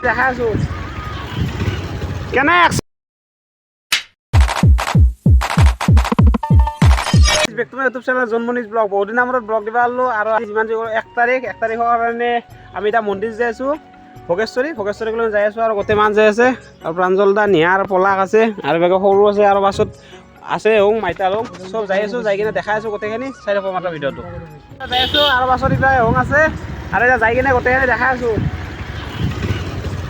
দেখা আছো কেনে ইউটিউব চেনেল জন্মনিজ ব্লগ বহুত দিনৰ মূৰত ব্লগ দিব পাৰলো আৰু যিমান যি 1 তাৰিখৰ কাৰণে আমি এতিয়া মন্দিৰ যাই আছো ভোগেশ্বৰীলৈ যাই আছো আৰু গোটেই মান যাই আছে আৰু প্ৰাঞ্জল দা নিহাৰ পলাক আছে আৰু বেগৰ সৰু আছে আৰু পাছত আছে মাইতা চব যাই আছো যাই কিনে দেখাই আছো গোটেইখিনি চাই থাকক মাত্ৰ ভিডিঅ'টো যাই আছো আৰু পাছত এতিয়া আছে আৰু এতিয়া যাই কিনে গোটেইখিনি দেখাই আছো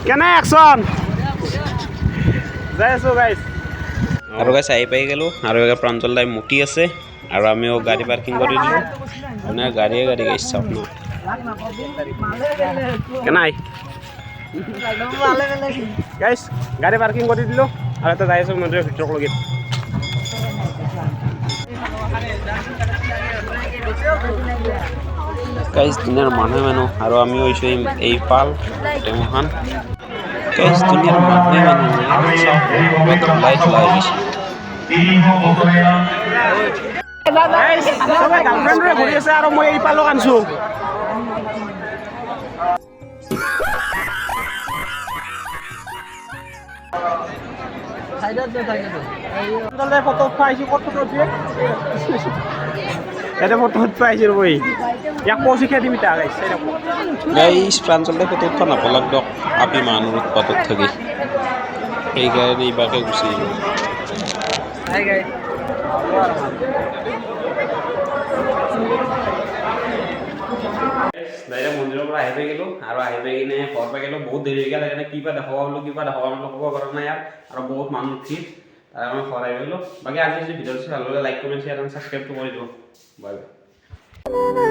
কেনে একশন যাই আছো গাইজ আৰু গাইজ আহি পাই গেলো আৰু এগে প্ৰাঞ্জল দাই মুটি আছে আৰু আমিও গাড়ী পাৰ্কিং কৰি দিলো মানে গাড়ী গাইছ চাওক ন কেনাই গাইজ গাড়ী পাৰ্কিং কৰি দিলো আৰু এটা যাই আছো মন্দিৰৰ ভিতৰত লগি গাইজ দুনিয়াৰ মানুহ আৰু আমিও হৈছো এই পাল টেমহান গাইজ দুনিয়াৰ মানুহ গাৰ্লফ্ৰেণ্ডে ঘূৰি আছে আৰু মই এই পালক আনছো ফটো উঠাইছো ক'ত ফটো উঠিয়ে এটা ফটো উঠবাইছে ৰবই ইয়াক পচিখে দিম তা গাইছ গাইছ প্ৰাঞ্জলে ফটো উঠা নাপলাক দক আপি মানুহ উৎপাতত থাকি সেইকাৰণে ইবাকে গুচি আহিলো হাই গাইছ ডাইৰেক্ট মন্দিৰৰ পৰা আহি পাই গেলো আৰু আহি পাই কিনে ঘৰ পাই গেলো বহুত দেৰি হৈ গেল সেইকাৰণে কিবা দেখাব ক'ব পৰা নাই ইয়াত আৰু বহুত মানুহ ভিৰ তাৰ আমি ঘৰ আহি গেলো বাকী আজি যদি ভিডিঅ'টো ভাল লাগে লাইক কমেণ্ট শ্বেয়াৰ আৰু সাবস্ক্ৰাইব কৰি দিও বাই বাই